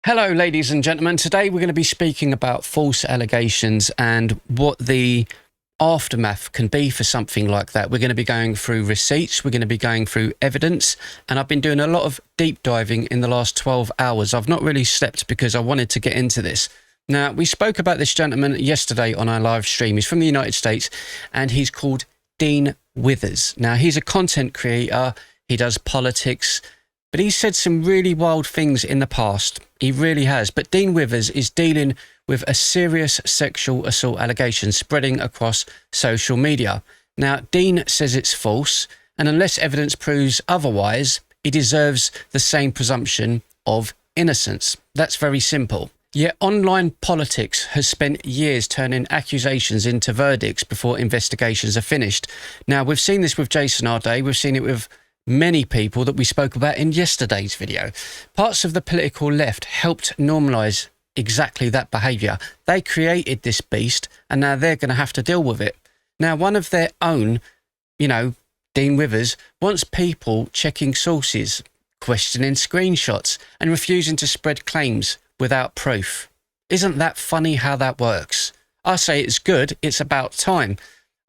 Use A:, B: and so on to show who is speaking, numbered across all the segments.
A: Hello, ladies and gentlemen. Today we're going to be speaking about false allegations and what the aftermath can be for something like that. We're going to be going through receipts, we're going to be going through evidence, and I've been doing a lot of deep diving in the last 12 hours. I've not really slept because I wanted to get into this. Now, we spoke about this gentleman yesterday on our live stream. He's from the United States and he's called Dean Withers. Now, he's a content creator, he does politics, but he's said some really wild things in the past. He really has. But Dean Withers is dealing with a serious sexual assault allegation spreading across social media. Now, Dean says it's false, and unless evidence proves otherwise, he deserves the same presumption of innocence. That's very simple. Yet online politics has spent years turning accusations into verdicts before investigations are finished. Now, we've seen this with Jason Arday, we've seen it with many people that we spoke about in yesterday's video. Parts of the political left helped normalise exactly that behaviour. They created this beast and now they're going to have to deal with it. Now, one of their own, Dean Withers, wants people checking sources, questioning screenshots and refusing to spread claims without proof. Isn't that funny how that works? I say it's good, it's about time.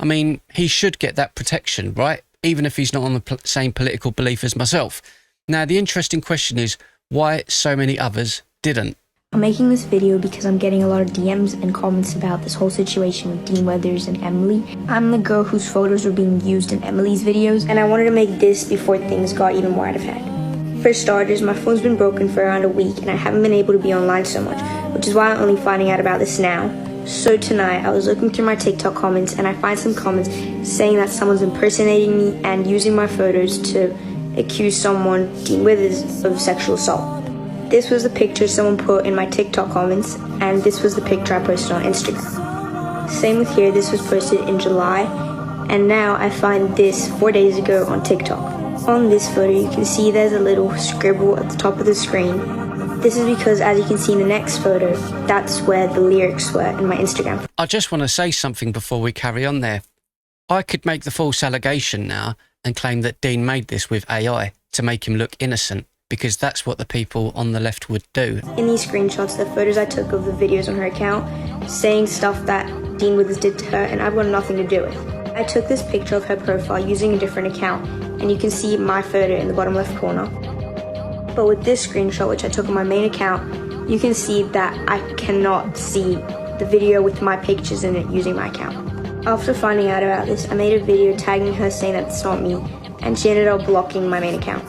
A: I mean, he should get that protection, right? Even if he's not on the same political belief as myself. Now, the interesting question is why so many others didn't.
B: I'm making this video because I'm getting a lot of DMs and comments about this whole situation with Dean Withers and Emily. I'm the girl whose photos were being used in Emily's videos, and I wanted to make this before things got even more out of hand. For starters, my phone's been broken for around a week and I haven't been able to be online so much, which is why I'm only finding out about this now. So tonight, I was looking through my TikTok comments and I find some comments saying that someone's impersonating me and using my photos to accuse someone, Dean Withers, of sexual assault. This was the picture someone put in my TikTok comments, and this was the picture I posted on Instagram. Same with here, this was posted in July, and now I find this 4 days ago on TikTok. On this photo, you can see there's a little scribble at the top of the screen. This is because, as you can see in the next photo, that's where the lyrics were in my Instagram.
A: I just want to say something before we carry on there. I could make the false allegation now and claim that Dean made this with AI to make him look innocent, because that's what the people on the left would do.
B: In these screenshots, the photos I took of the videos on her account, saying stuff that Dean Withers did to her and I've got nothing to do with. I took this picture of her profile using a different account, and you can see my photo in the bottom left corner. But with this screenshot, which I took on my main account, you can see that I cannot see the video with my pictures in it using my account. After finding out about this, I made a video tagging her saying that it's not me, and she ended up blocking my main account.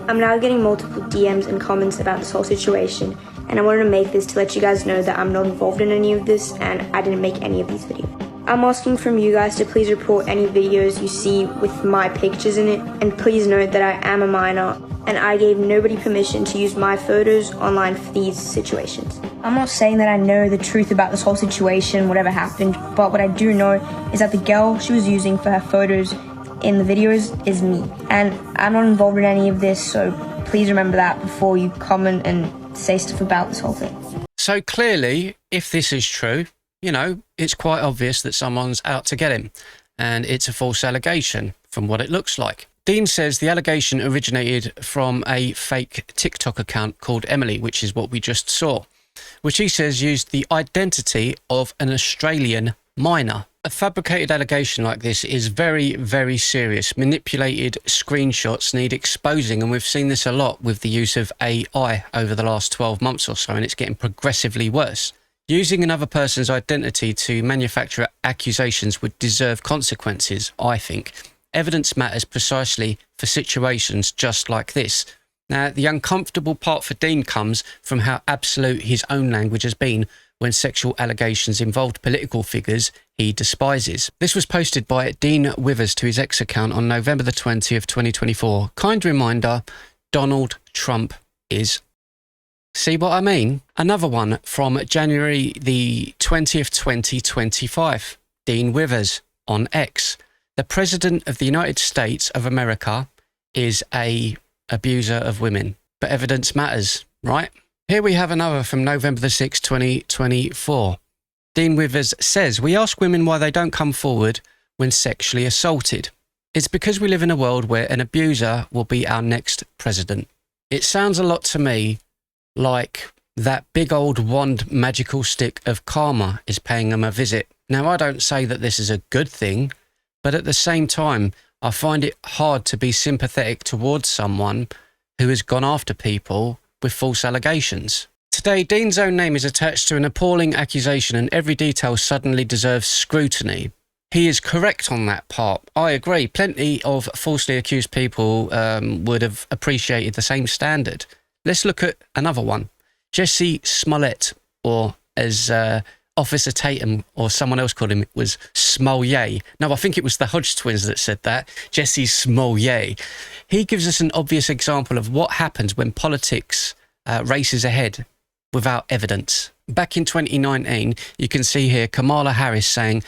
B: I'm now getting multiple DMs and comments about this whole situation, and I wanted to make this to let you guys know that I'm not involved in any of this and I didn't make any of these videos. I'm asking from you guys to please report any videos you see with my pictures in it, and please note that I am a minor and I gave nobody permission to use my photos online for these situations. I'm not saying that I know the truth about this whole situation, whatever happened, but what I do know is that the girl she was using for her photos in the videos is me, and I'm not involved in any of this, so please remember that before you comment and say stuff about this whole thing.
A: So clearly, if this is true, it's quite obvious that someone's out to get him, and it's a false allegation from what it looks like. Dean says the allegation originated from a fake TikTok account called Emily, which is what we just saw, which he says used the identity of an Australian minor. A fabricated allegation like this is very, very serious. Manipulated screenshots need exposing, and we've seen this a lot with the use of AI over the last 12 months or so, and it's getting progressively worse. Using another person's identity to manufacture accusations would deserve consequences, I think. Evidence matters precisely for situations just like this. Now, the uncomfortable part for Dean comes from how absolute his own language has been when sexual allegations involved political figures he despises. This was posted by Dean Withers to his X account on November the 20th, 2024. Kind reminder, Donald Trump is... See what I mean? Another one from January the 20th, 2025. Dean Withers on X. The President of the United States of America is a abuser of women. But evidence matters, right? Here we have another from November the 6th, 2024. Dean Withers says, "We ask women why they don't come forward when sexually assaulted. It's because we live in a world where an abuser will be our next president." It sounds a lot to me like That big old wand magical stick of karma is paying them a visit. Now, I don't say that this is a good thing, but at the same time, I find it hard to be sympathetic towards someone who has gone after people with false allegations. Today, Dean's own name is attached to an appalling accusation and every detail suddenly deserves scrutiny. He is correct on that part. I agree. Plenty of falsely accused people would have appreciated the same standard. Let's look at another one. Jussie Smollett, or as Officer Tatum or someone else called him, it was Smollett. No, I think it was the Hodge twins that said that. Jussie Smollett. He gives us an obvious example of what happens when politics races ahead without evidence. Back in 2019, you can see here Kamala Harris saying,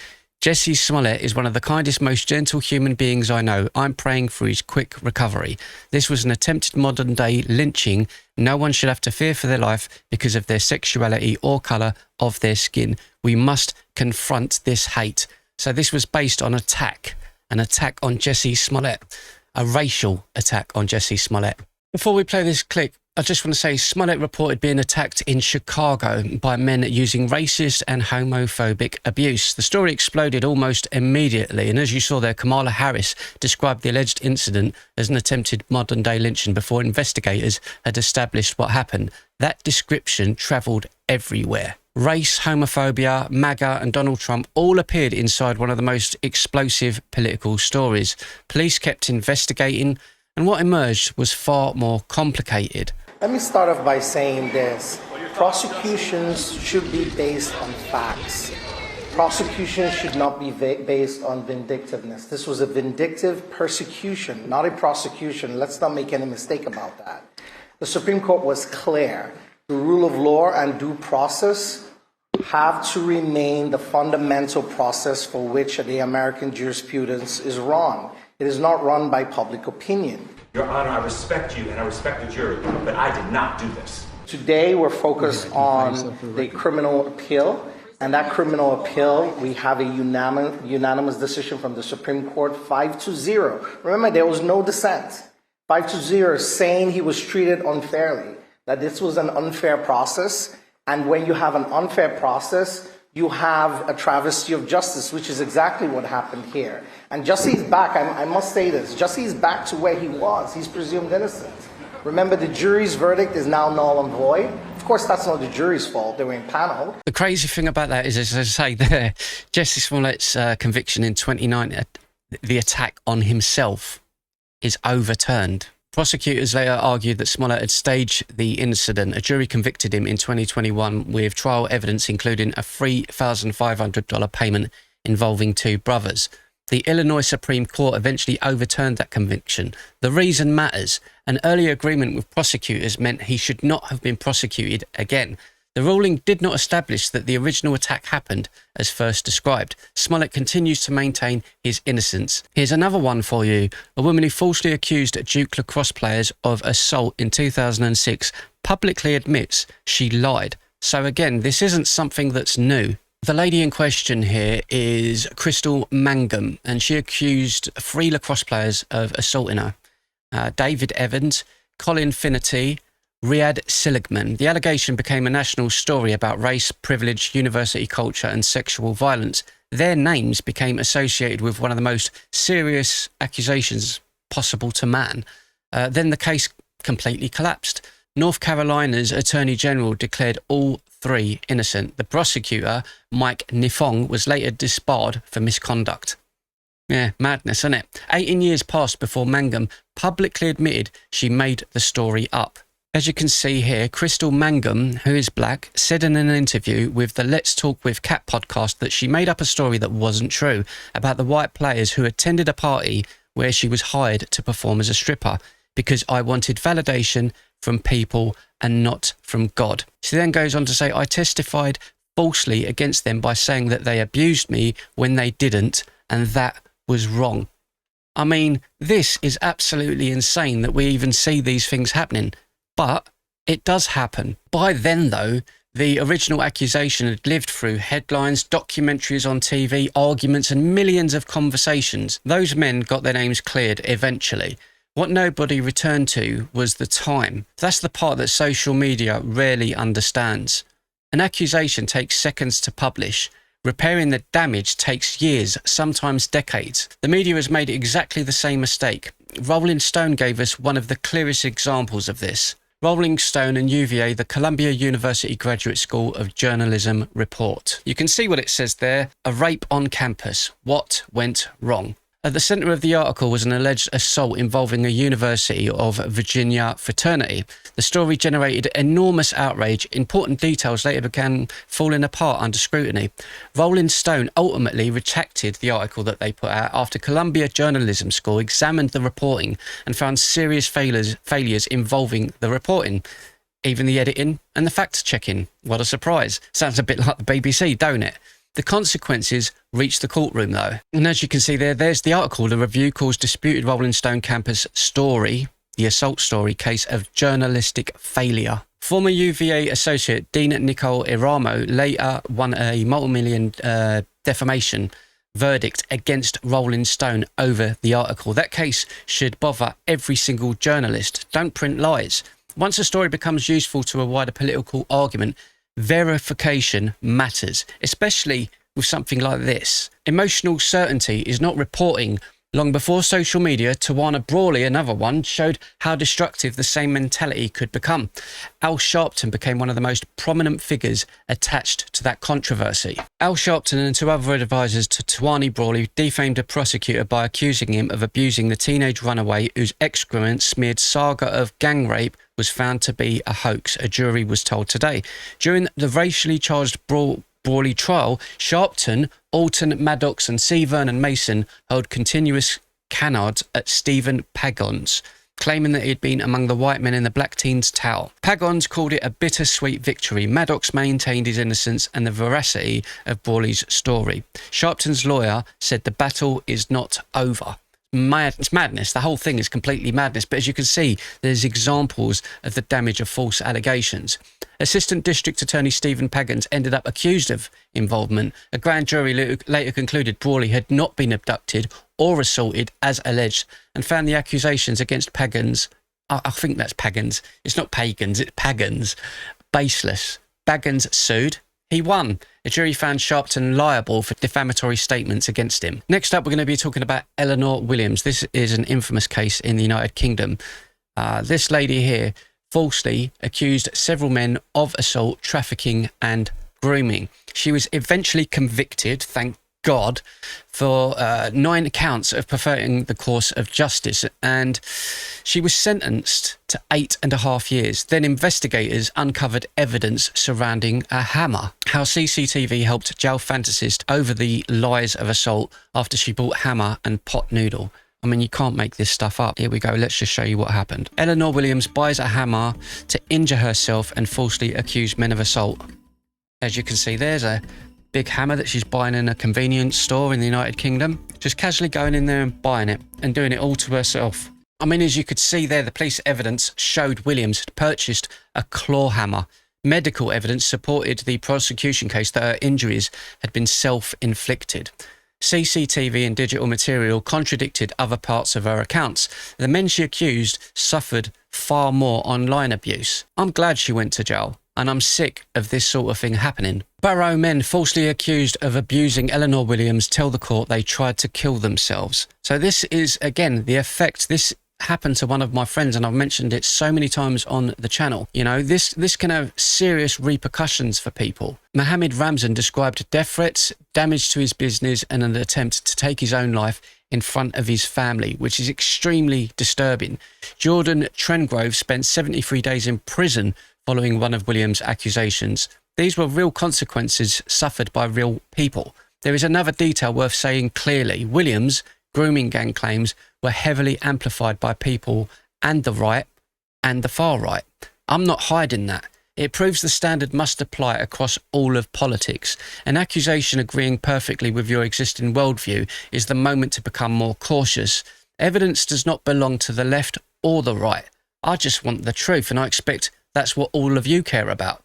A: Jussie Smollett is one of the kindest, most gentle human beings I know. I'm praying for his quick recovery. This was an attempted modern-day lynching. No one should have to fear for their life because of their sexuality or colour of their skin. We must confront this hate. So this was based on an attack on Jussie Smollett, a racial attack on Jussie Smollett. Before we play this clip, I just want to say Smollett reported being attacked in Chicago by men using racist and homophobic abuse. The story exploded almost immediately, and as you saw there, Kamala Harris described the alleged incident as an attempted modern-day lynching before investigators had established what happened. That description travelled everywhere. Race, homophobia, MAGA and Donald Trump all appeared inside one of the most explosive political stories. Police kept investigating, and what emerged was far more complicated.
C: Let me start off by saying this. Prosecutions should be based on facts. Prosecutions should not be based on vindictiveness. This was a vindictive persecution, not a prosecution. Let's not make any mistake about that. The Supreme Court was clear. The rule of law and due process have to remain the fundamental process for which the American jurisprudence is run. It is not run by public opinion.
D: Your Honor, I respect you and I respect the jury, but I did not do this.
C: Today, we're focused on the criminal appeal. And that criminal appeal, we have a unanimous decision from the Supreme Court, 5-0. Remember, there was no dissent. 5-0, saying he was treated unfairly, that this was an unfair process. And when you have an unfair process, you have a travesty of justice, which is exactly what happened here. And Jussie's back, I must say this, Jussie's back to where he was. He's presumed innocent. Remember, the jury's verdict is now null and void. Of course, that's not the jury's fault. They were impaneled.
A: The crazy thing about that is, as I say there, Jussie Smollett's conviction in 2019, the attack on himself, is overturned. Prosecutors later argued that Smollett had staged the incident. A jury convicted him in 2021 with trial evidence including a $3,500 payment involving two brothers. The Illinois Supreme Court eventually overturned that conviction. The reason matters. An early agreement with prosecutors meant he should not have been prosecuted again. The ruling did not establish that the original attack happened as first described. Smollett continues to maintain his innocence. Here's another one for you. A woman who falsely accused Duke lacrosse players of assault in 2006 publicly admits she lied. So again, this isn't something that's new. The lady in question here is Crystal Mangum, and she accused 3 lacrosse players of assaulting her. David Evans, Colin Finnerty, Riyad Seligman. The allegation became a national story about race, privilege, university culture and sexual violence. Their names became associated with one of the most serious accusations possible to man. Then the case completely collapsed. North Carolina's Attorney General declared all 3 innocent. The prosecutor, Mike Nifong, was later disbarred for misconduct. Yeah, madness, isn't it? 18 years passed before Mangum publicly admitted she made the story up. As you can see here, Crystal Mangum, who is black, said in an interview with the Let's Talk with Kat podcast that she made up a story that wasn't true about the white players who attended a party where she was hired to perform as a stripper because I wanted validation from people and not from God. She then goes on to say, I testified falsely against them by saying that they abused me when they didn't, and that was wrong. I mean, this is absolutely insane that we even see these things happening. But it does happen. By then, though, the original accusation had lived through headlines, documentaries on TV, arguments and millions of conversations. Those men got their names cleared eventually. What nobody returned to was the time. That's the part that social media rarely understands. An accusation takes seconds to publish. Repairing the damage takes years, sometimes decades. The media has made exactly the same mistake. Rolling Stone gave us one of the clearest examples of this. Rolling Stone and UVA, the Columbia University Graduate School of Journalism report. You can see what it says there. A rape on campus. What went wrong? At the centre of the article was an alleged assault involving a University of Virginia fraternity. The story generated enormous outrage. Important details later began falling apart under scrutiny. Rolling Stone ultimately retracted the article that they put out after Columbia Journalism School examined the reporting and found serious failures involving the reporting, even the editing and the fact-checking. What a surprise. Sounds a bit like the BBC, don't it? The consequences reached the courtroom, though. And as you can see there's the article. The review calls disputed Rolling Stone campus story, the assault story, case of journalistic failure. Former UVA associate Dean Nicole Iramo later won a multi-million defamation verdict against Rolling Stone over the article. That case should bother every single journalist. Don't print lies. Once a story becomes useful to a wider political argument, verification matters, especially with something like this. Emotional certainty is not reporting. Long before social media, Tawana Brawley, another one, showed how destructive the same mentality could become. Al Sharpton became one of the most prominent figures attached to that controversy. Al Sharpton and two other advisors to Tawana Brawley defamed a prosecutor by accusing him of abusing the teenage runaway whose excrement smeared saga of gang rape was found to be a hoax, a jury was told today. During the racially charged Brawley trial, Sharpton, Alton Maddox and C. Vernon Mason held continuous canards at Stephen Pagon's, claiming that he had been among the white men in the black teen's tower. Pagon's called it a bittersweet victory. Maddox maintained his innocence and the veracity of Brawley's story. Sharpton's lawyer said the battle is not over. It's madness. The whole thing is completely madness. But as you can see, there's examples of the damage of false allegations. Assistant District Attorney Stephen Pagans ended up accused of involvement. A grand jury later concluded Brawley had not been abducted or assaulted as alleged and found the accusations against Pagans, I think that's Pagans, it's not Pagans, it's Pagans, baseless. Pagans sued. He won. A jury found Sharpton liable for defamatory statements against him. Next up, we're going to be talking about Eleanor Williams. This is an infamous case in the United Kingdom. This lady here falsely accused several men of assault, trafficking and grooming. She was eventually convicted, thank God, for 9 counts of perverting the course of justice, and she was sentenced to 8.5 years. Then investigators uncovered evidence surrounding a hammer. How CCTV helped jail fantasist over the lies of assault after she bought hammer and pot noodle. I mean, you can't make this stuff up. Here we go. Let's just show you what happened. Eleanor Williams buys a hammer to injure herself and falsely accuse men of assault. As you can see, there's a big hammer that she's buying in a convenience store in the United Kingdom. Just casually going in there and buying it and doing it all to herself. I mean, as you could see there, the police evidence showed Williams had purchased a claw hammer. Medical evidence supported the prosecution case that her injuries had been self-inflicted. CCTV and digital material contradicted other parts of her accounts. The men she accused suffered far more online abuse. I'm glad she went to jail, and I'm sick of this sort of thing happening. Barrow men falsely accused of abusing Eleanor Williams tell the court they tried to kill themselves. So this is, again, the effect. This happened to one of my friends, and I've mentioned it so many times on the channel. You know, this can have serious repercussions for people. Mohammed Ramzan described death threats, damage to his business, and an attempt to take his own life in front of his family, which is extremely disturbing. Jordan Trengrove spent 73 days in prison following one of Williams' accusations. These were real consequences suffered by real people. There is another detail worth saying clearly. Williams' grooming gang claims were heavily amplified by people and the right and the far right. I'm not hiding that. It proves the standard must apply across all of politics. An accusation agreeing perfectly with your existing worldview is the moment to become more cautious. Evidence does not belong to the left or the right. I just want the truth, and I expect that's what all of you care about.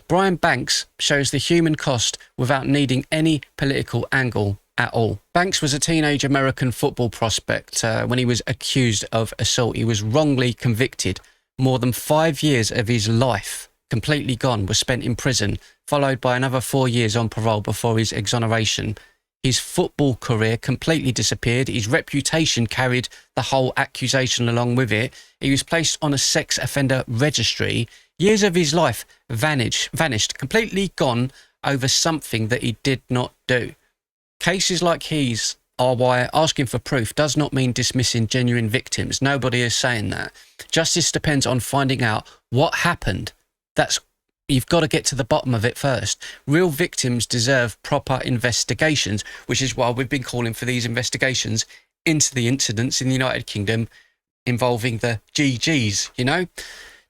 A: Brian Banks shows the human cost without needing any political angle at all. Banks was a teenage American football prospect when he was accused of assault. He was wrongly convicted. More than 5 years of his life, completely gone, was spent in prison, followed by another 4 years on parole before his exoneration. His football career completely disappeared. His reputation carried the whole accusation along with it. He was placed on a sex offender registry. Years of his life vanished, completely gone over something that he did not do. Cases like his are why asking for proof does not mean dismissing genuine victims. Nobody is saying that. Justice depends on finding out what happened. You've got to get to the bottom of it first. Real victims deserve proper investigations, which is why we've been calling for these investigations into the incidents in the United Kingdom involving the GGs, you know?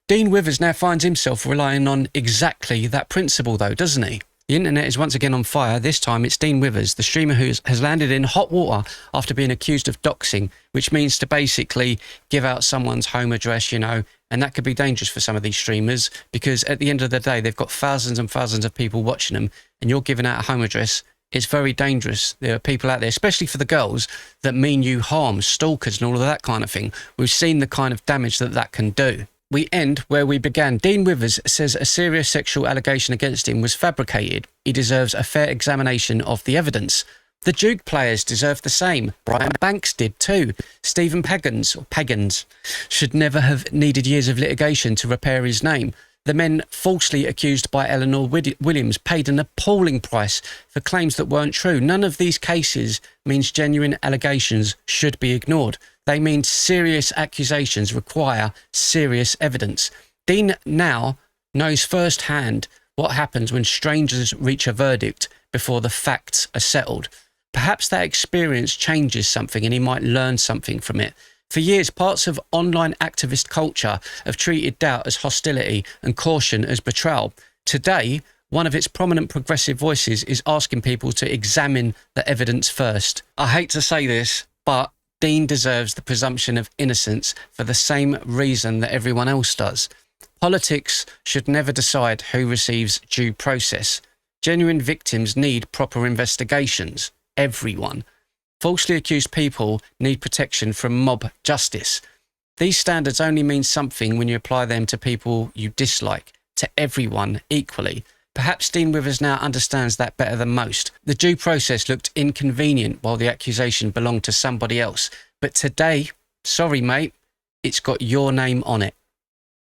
A: Dean Withers now finds himself relying on exactly that principle, though, doesn't he? The internet is once again on fire. This time it's Dean Withers, the streamer who has landed in hot water after being accused of doxing, which means to basically give out someone's home address, you know, and that could be dangerous for some of these streamers because at the end of the day, they've got thousands and thousands of people watching them and you're giving out a home address. It's very dangerous. There are people out there, especially for the girls, that mean you harm, stalkers and all of that kind of thing. We've seen the kind of damage that can do. We end where we began. Dean Withers says a serious sexual allegation against him was fabricated. He deserves a fair examination of the evidence. The Duke players deserve the same. Brian Banks did too. Stephen Pagans should never have needed years of litigation to repair his name. The men falsely accused by Eleanor Williams paid an appalling price for claims that weren't true. None of these cases means genuine allegations should be ignored. They mean serious accusations require serious evidence. Dean now knows firsthand what happens when strangers reach a verdict before the facts are settled. Perhaps that experience changes something and he might learn something from it. For years, parts of online activist culture have treated doubt as hostility and caution as betrayal. Today, one of its prominent progressive voices is asking people to examine the evidence first. I hate to say this, but Dean deserves the presumption of innocence for the same reason that everyone else does. Politics should never decide who receives due process. Genuine victims need proper investigations. Everyone. Falsely accused people need protection from mob justice. These standards only mean something when you apply them to people you dislike, to everyone equally. Perhaps Dean Withers now understands that better than most. The due process looked inconvenient while the accusation belonged to somebody else. But today, sorry mate, it's got your name on it.